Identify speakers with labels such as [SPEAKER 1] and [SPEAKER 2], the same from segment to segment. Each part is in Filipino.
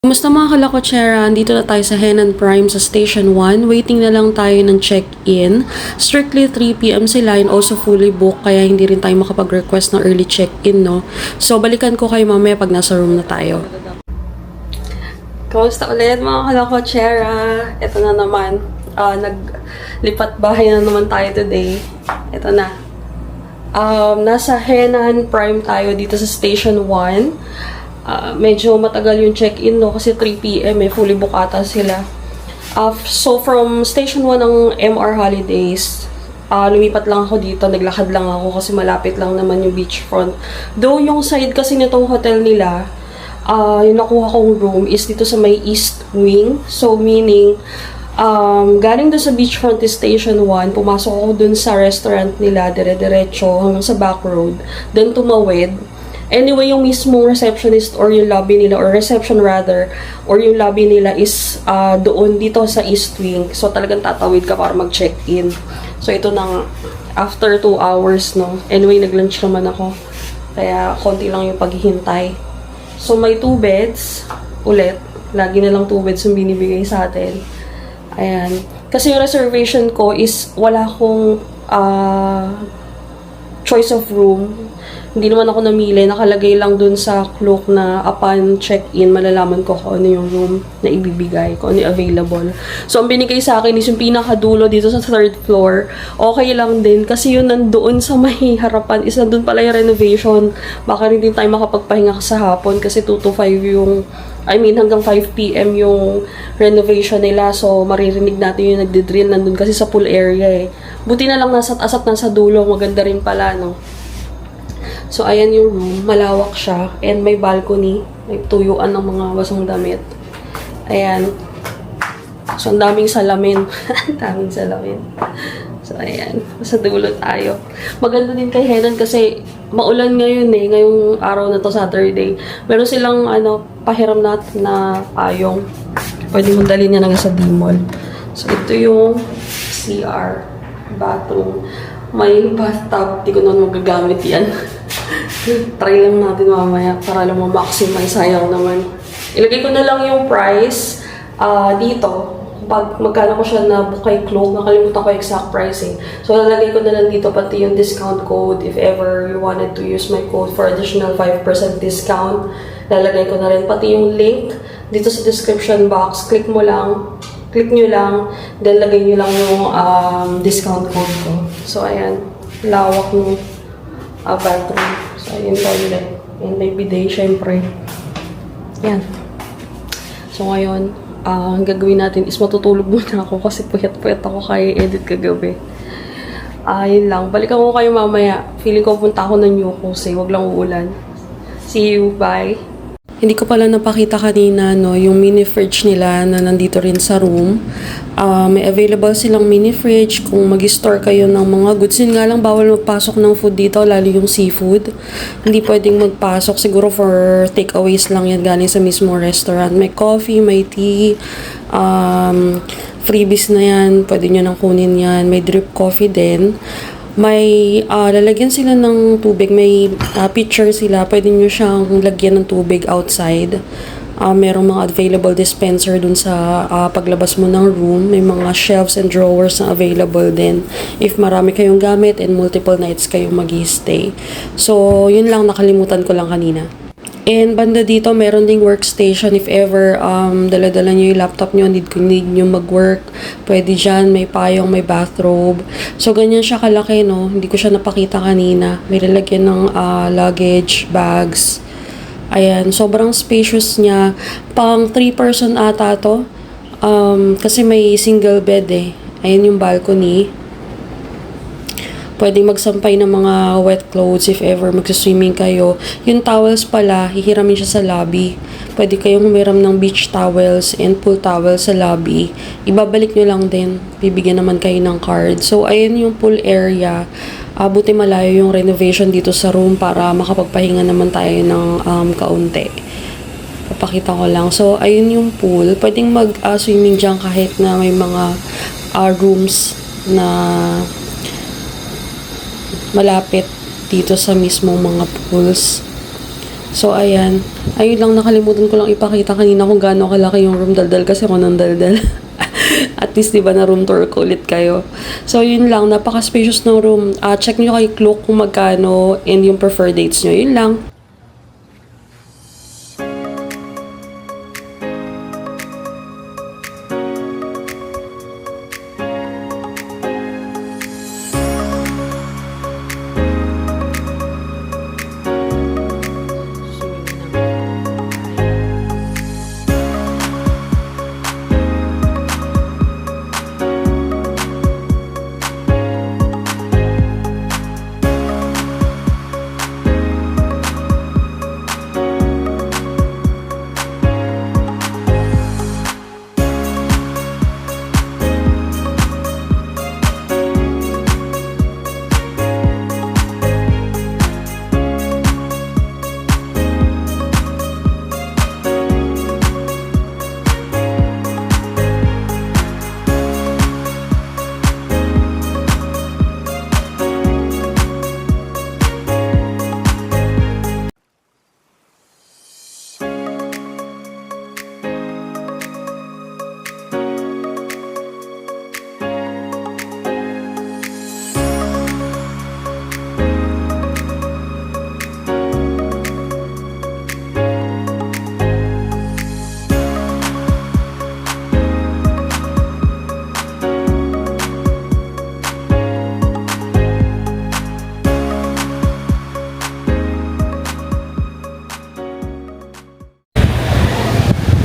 [SPEAKER 1] Kumusta mga kalakotsera? Andito na tayo sa Henan Prime sa Station 1. Waiting na lang tayo ng check-in. Strictly 3 p.m. sila and also fully booked kaya hindi rin tayo makapag-request ng early check-in, no? So, balikan ko kayo mamaya pag nasa room na tayo. Kumusta ulit mga kalakotsera? Ito na naman. Naglipat bahay na naman tayo today. Ito na. Nasa Henan Prime tayo dito sa Station 1. Medyo matagal yung check-in, no? Kasi 3 p.m. Fully book ata sila. So, from Station 1 ng MR Holidays, lumipat lang ako dito. Naglakad lang ako kasi malapit lang naman yung beachfront. Though, yung side kasi nitong hotel nila, yung nakuha kong room is dito sa may East Wing. So, meaning, galing doon sa beachfront Station 1, pumasok ako doon sa restaurant nila, dire-diretso hanggang sa back road. Then, tumawid. Anyway, yung mismong receptionist or yung lobby nila, or reception rather, or yung lobby nila is doon dito sa East Wing. So, talagang tatawid ka para mag-check-in. So, ito nang after 2 hours, no? Anyway, nag-lunch naman ako. Kaya, konti lang yung paghihintay. So, may 2 beds ulit. Lagi na lang 2 beds yung binibigay sa atin. Ayan. Kasi yung reservation ko is wala akong choice of room. Hindi naman ako namili. Nakalagay lang dun sa cloak na upon check-in, malalaman ko kung ano yung room na ibibigay, kung ano yung available. So, ang binigay sa akin is yung pinakadulo dito sa 3rd floor. Okay lang din. Kasi yun nandoon sa may harapan is nandun pala yung renovation. Baka rin din tayo makapagpahinga sa hapon kasi 2 to 5 yung hanggang 5 p.m. yung renovation nila. So, maririnig natin yung nagdi-drill. Nandun kasi sa pool area eh. Buti na lang nasa dulo. Maganda rin pala, no? So, ayan yung room. Malawak siya. And may balcony. May tuyuan ng mga basang damit. Ayan. So, ang daming salamin. Ang daming salamin. So, ayan. Sa dulo tayo. Maganda din kay Henan kasi maulan ngayon eh. Ngayong araw na to, Saturday. Meron silang, pahiram na payong. Pwede mong dalhin niya na sa D-Mall. So, ito yung CR. Bathroom. May bathtub. Di ko naman magagamit yan. Try lang natin mamaya para lang ma-maximize. Sayang naman. Ilagay ko na lang yung price dito. Pag magkano ko siya na book kay Cloak, nakalimutan ko exact pricing. So, lalagay ko na lang dito pati yung discount code if ever you wanted to use my code for additional 5% discount. Lalagay ko na rin pati yung link dito sa description box. Click nyo lang, then lagay nyo lang yung discount code ko. So, ayan. Lawak ng bathroom. So, ayan toilet. And may bidet, syempre. Yan. So, ngayon, ang gagawin natin is matutulog muna ako kasi puyat-puyat ako kaya edit kagabi. Yun lang. Balikan ko kayo mamaya. Feeling ko punta ako ng Yokose. Huwag lang uulan. See you. Bye. Hindi ko pala napakita kanina, no, yung mini fridge nila na nandito rin sa room. May available silang mini fridge kung mag-store kayo ng mga goods. Yun nga lang, bawal magpasok ng food dito, lalo yung seafood. Hindi pwedeng magpasok. Siguro for takeaways lang yan galing sa mismo restaurant. May coffee, may tea, freebies na yan. Pwede nyo nang kunin yan. May drip coffee din. May lalagyan sila ng tubig, may pitcher sila, pwede nyo siyang lagyan ng tubig outside. Merong mga available dispenser dun sa paglabas mo ng room. May mga shelves and drawers na available din if marami kayong gamit and multiple nights kayong mag-stay. So, yun lang, nakalimutan ko lang kanina. And banda dito, meron ding workstation if ever dala-dala nyo yung laptop nyo, need nyo mag-work. Pwede dyan, may payong, may bathrobe. So, ganyan siya kalaki, no? Hindi ko siya napakita kanina. May lalagyan ng luggage, bags. Ayan, sobrang spacious niya. Pang 3-person ata to. Kasi may single bed eh. Ayan yung balcony. Pwede magsampay ng mga wet clothes if ever magsaswimming kayo. Yung towels pala, hihiramin siya sa lobby. Pwede kayong humiram ng beach towels and pool towels sa lobby. Ibabalik nyo lang din. Bibigyan naman kayo ng card. So, ayun yung pool area. Buti malayo yung renovation dito sa room para makapagpahinga naman tayo ng kaunti. Papakita ko lang. So, ayun yung pool. Pwedeng mag-swimming dyan kahit na may mga rooms na malapit dito sa mismong mga pools. So, ayan. Ayun lang, nakalimutan ko lang ipakita kanina kung gaano kalaki yung room. Daldal kasi ako ng daldal. At least, di ba, na room tour ko ulit kayo. So, yun lang. Napaka-spacious ng room. Check nyo kay Klook kung magkano and yung preferred dates nyo. Yun lang.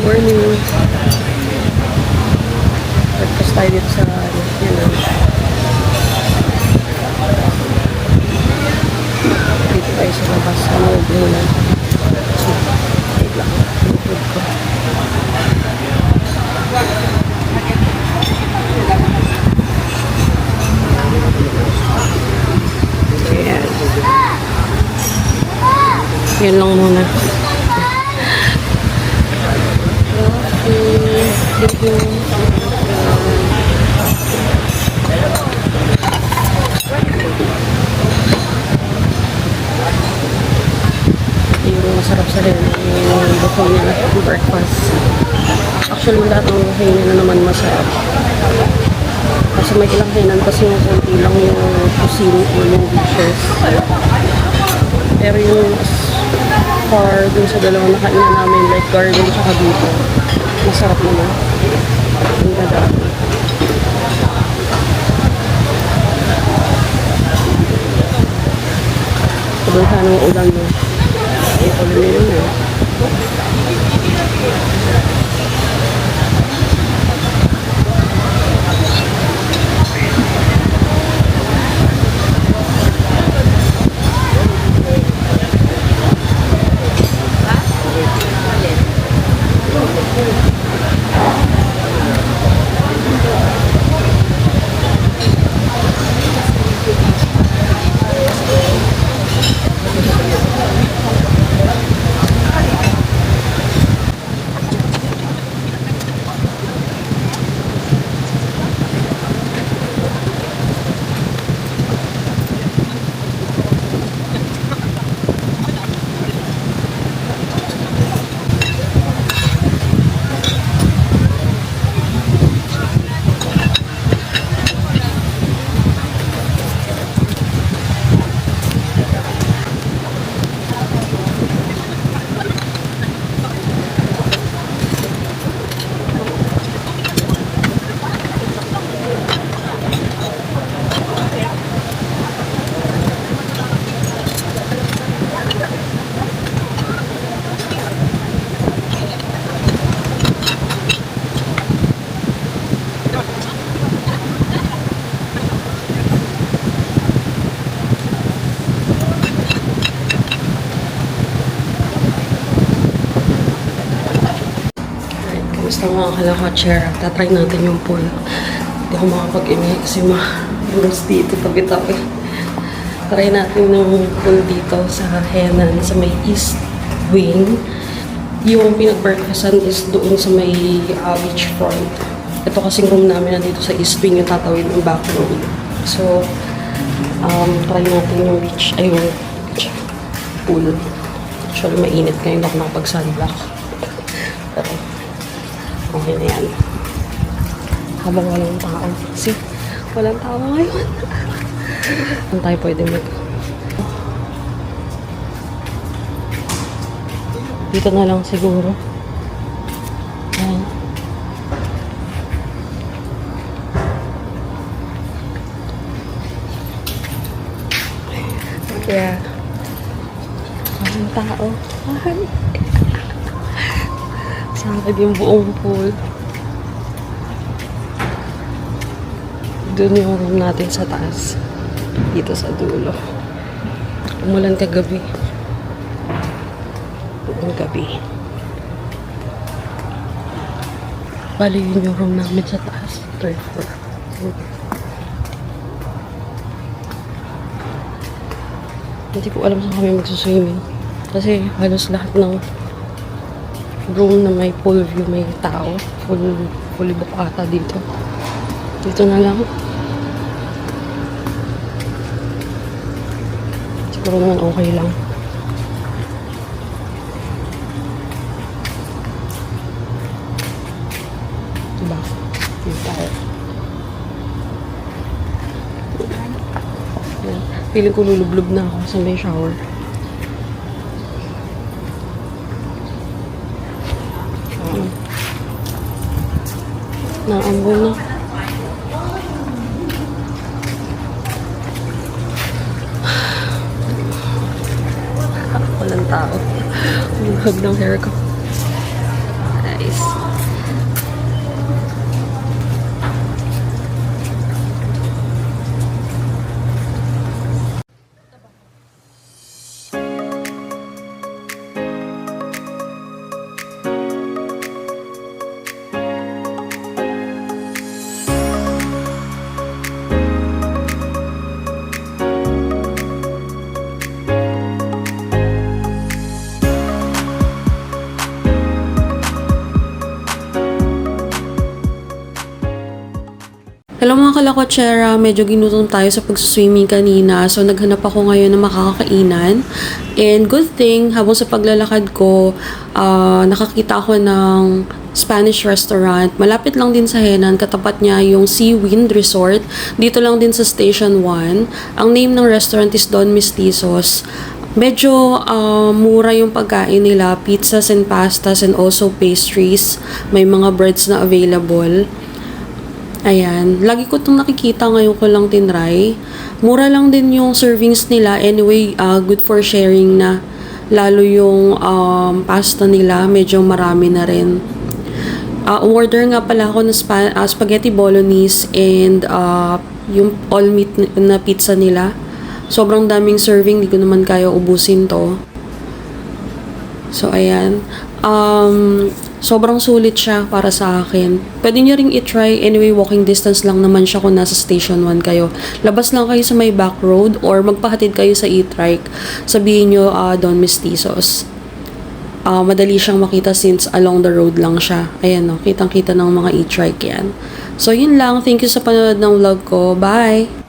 [SPEAKER 1] Morning. Breakfast tayo dito sa yun lang. Dito tayo sa labas. Ano muna. Wait lang. Food ko. Ayan. Yan lang muna. Thank you. Yung masarap sa rin yung buffet nila, yung breakfast. Actually, lahat ng buffet nila naman masarap. Kasi may ilang kainan kasi yung konti lang yung cuisine o yung dishes. Pero yung far dun sa dalawang nakainan namin, like garden tsaka dito, masarap naman. Ang ganda. Sobrang sana ng ulan mo. Ito na yun eh. Basta mga kalakotcher, tatry natin yung pool. Hindi ako makapag-imi kasi mabulos dito tabi-tabi. Try natin yung pool dito sa Henan, sa may East Wing. Yung pinag-breakfastan is doon sa may beach front. Ito kasing room namin nandito sa East Wing, yung tatawid ng back room. So, try natin yung beach, ay yung pool. Actually, mainit ngayon ako nakapag-sunblock. Pero, okay na yan. Habang walang tao. See, walang tao ngayon. Saan tayo pwede mag... Dito na lang siguro. Ayan. Kaya, walang tao. Ay. Sakit yung buong pool. Doon yung room natin sa taas. Dito sa dulo. Umulan kagabi. Buong gabi. Bali yun yung room namin sa taas. Third floor. Hindi ko alam saan kami magsuswimming. Kasi halos lahat ng room na may pool view may tao. Fully book ata dito. Dito na lang. Siguro naman okay lang. Diba? Dito tayo. Feeling ko lulublob na ako sa may shower. Naambol na. Walang tao. Hug ng hair ko. Nice. Hello mga kalakotsera, medyo ginutom tayo sa pagsuswimming kanina. So naghanap ako ngayon ng makakakainan. And good thing, habang sa paglalakad ko, nakakita ako ng Spanish restaurant. Malapit lang din sa Henan, katapat niya yung Sea Wind Resort. Dito lang din sa Station 1. Ang name ng restaurant is Don Mestizos. Medyo mura yung pagkain nila, pizzas and pastas and also pastries. May mga breads na available. Ayan. Lagi ko itong nakikita, ngayon ko lang tinry. Mura lang din yung servings nila. Anyway, good for sharing na. Lalo yung pasta nila, medyo marami na rin. Order nga pala ako ng spaghetti bolognese and yung all meat na pizza nila. Sobrang daming serving, di ko naman kaya ubusin to. So, ayan. Sobrang sulit siya para sa akin. Pwede nyo ring i-try. Anyway, walking distance lang naman siya kung nasa Station 1 kayo. Labas lang kayo sa may back road or magpahatid kayo sa e-trike. Sabihin nyo, Don Mestizos. Madali siyang makita since along the road lang siya. Ayan, no? Kitang-kita ng mga e-trike yan. So, yun lang. Thank you sa panonood ng vlog ko. Bye!